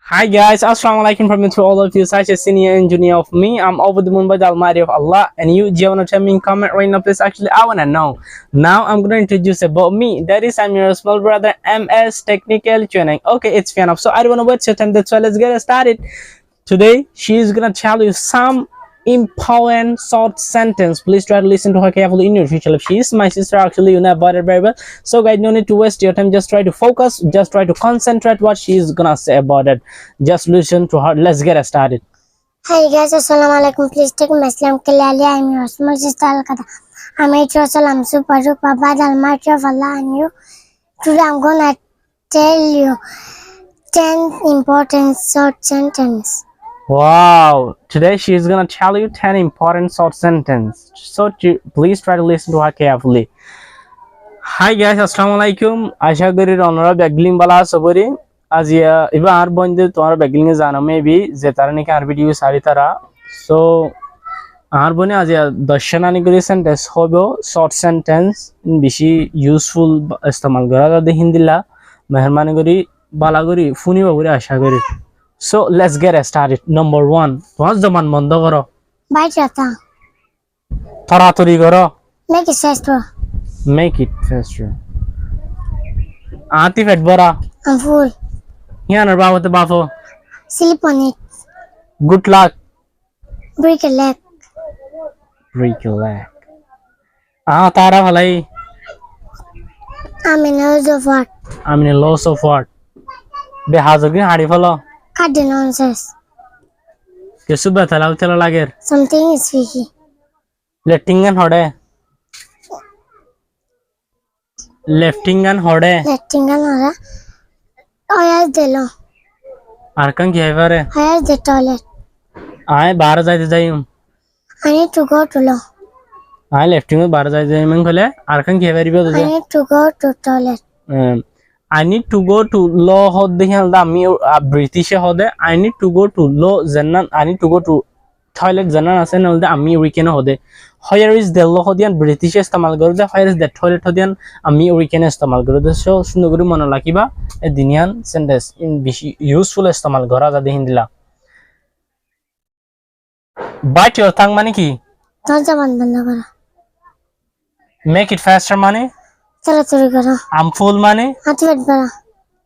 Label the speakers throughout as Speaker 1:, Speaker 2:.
Speaker 1: Hi guys, assalamu alaikum from to all of you. Such a senior engineer of me. I'm over the moon by the Almighty of Allah. And you, do you wanna tell me in comment right now, please? Actually, I wanna know. Now I'm gonna introduce about me. That is, I'm your small brother, MS Technical Training. Okay, it's fair enough. So I don't wanna waste your time. That's why let's get started. Today, she is gonna tell you some important short sentence. Please try to listen to her carefully in your future life. She is my sister, actually, you know about it very well. So guys, no need to waste your time. Just try to focus, just try to concentrate what she is gonna say about it. Just listen to her. Let's get started.
Speaker 2: Hi guys, assalamu alaikum. Please take my Islam clearly. I'm your small sister Al-Qada. I'm 8 years old. I'm super duper bad. Almighty of Allah and you. Today I'm gonna tell you 10 important short sentences.
Speaker 1: Wow, today she is gonna tell you 10 important short sentence. So please try to listen to her carefully. Hi guys, assalamu alaikum. আশা করি রনরা ব্যাগলিং বালা সবরি আজিয়া ইবা আর বন্ধে তোমার ব্যাগলিং এ জানো maybe যে তারা নাকি আর video সারি তারা so আর বনে আজিয়া দর্শনানি করে সেন্টেন্স হবো শর্ট সেন্টেন্স বেশি ইউজফুল ইস্তেমাল করা যদি হিন্দিলা মেহরবানি করি বালা করি ফুনি বাবুরে আশা করি so let's get started number 1 তোমার জমান বন্ধ করো
Speaker 2: Bye, Chata.
Speaker 1: তাড়াতাড়ি করো
Speaker 2: Make it faster.
Speaker 1: make it faster আতি ফেট বড়া
Speaker 2: I'm full.
Speaker 1: ইয়ানার বাবাতে বাফো
Speaker 2: Sleep on it.
Speaker 1: good luck
Speaker 2: Break a leg.
Speaker 1: break your leg তারা ভালাই
Speaker 2: I'm in a loss of what?
Speaker 1: I'm in a loss of what বে হাজগি হাড়ি follow
Speaker 2: Cut the nonsense.
Speaker 1: কিছু বেতালাও তেলা লাগের
Speaker 2: Something is fishy.
Speaker 1: লেফটিংগান হড়ে লেফটিংগান হড়ে
Speaker 2: Letting another. Where's the law?
Speaker 1: আর কান কি হইবারে
Speaker 2: Where's the toilet?
Speaker 1: আয় বার যাইতে যাইম
Speaker 2: I need to go to law.
Speaker 1: আয় লেফটিং বার যাইতে যাইম কইলে আর কান কি হইবারিব
Speaker 2: I need to go to toilet.
Speaker 1: I need to go to law hod dehial da mi British hode I need to go to law zannan I need to go to toilet zannan ase na hode ami weekend hode where is the law hodian British istemal gorode where is the toilet hodian ami weekend istemal gorode so sundo gori mona lakiba e dinian sentence in bishi useful istemal gora jade hindila bite your tongue mane ki
Speaker 2: Dharja band karo.
Speaker 1: make it faster mane
Speaker 2: তাড়াতাড়ি করো
Speaker 1: I'm full mane
Speaker 2: হাতে পেট ভরা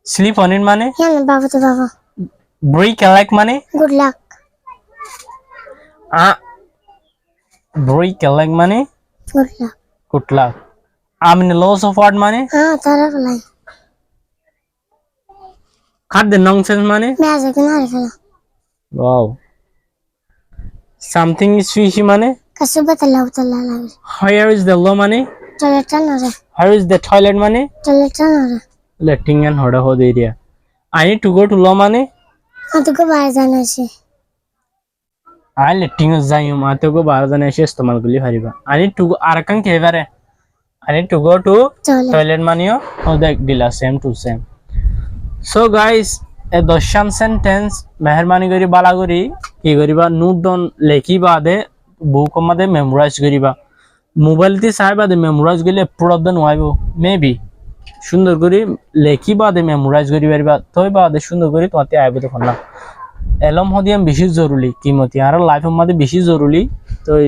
Speaker 1: sleep on it mane
Speaker 2: কেন বাবা তো বাবা
Speaker 1: break a leg mane
Speaker 2: good luck
Speaker 1: break a leg mane
Speaker 2: good luck
Speaker 1: good luck I'm in a loss of what money
Speaker 2: হ্যাঁ তারা ফেলাই
Speaker 1: cut the nonsense money
Speaker 2: মেয়াজ একদিন হারে ফেলা
Speaker 1: wow something is fishy money
Speaker 2: কাছে বেতালা উতালা লাগে
Speaker 1: where is the low money
Speaker 2: টয়লেটটা নরে
Speaker 1: where is the toilet money
Speaker 2: টয়লেটটা নরে
Speaker 1: letting and hoda hod area I need to go to low money
Speaker 2: আতকে বাইরে জানাছি
Speaker 1: I letting যাইম আতকে বার জানা এসে ইস্তেমাল গুলি হারিবা I need to go Arkan কেবারে I need to go to toilet money or the dila same to same so guys a doshan sentence মেহরবানি করি বালা করি কি করিবা note down লেখি বাদে বুক মধ্যে মেমোরাইজ করিবা মোবাইল তে চাই বাদে মেমোরাইজ গলে প্রবলেম হইব মেবি সুন্দর করে লেখি বাদে মেমোরাইজ করি পারবা তই বাদে সুন্দর করে তোমাতে আইব তখন না এলম হদিয়াম বেশি জরুরি কিমতি আর লাইফের মধ্যে বেশি জরুরি তই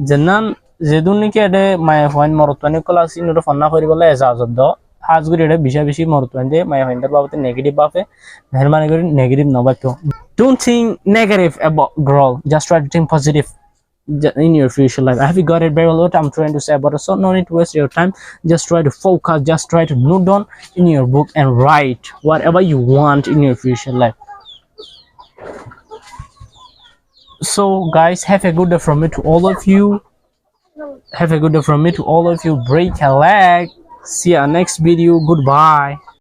Speaker 1: জেনান যেদুন নাকি এডে মায়া ফোন মরতনি ক্লাস ইনটো ফোন না করিবলে এজাজত দ হাজ করে এডে বেশি মরতনি দে মায়া ফোনটার বাবতে নেগেটিভ বাফে মেহরবানি করে negative নবাক্য don't think negative about girl just try to think positive in your future life. I have got it very well what I'm trying to say about it, so no need to waste your time. Just try to focus, just try to note down in your book and write whatever you want in your future life. So guys, have a good day from me to all of you. Have a good day from me to all of you. Break a leg. See you next video. Goodbye.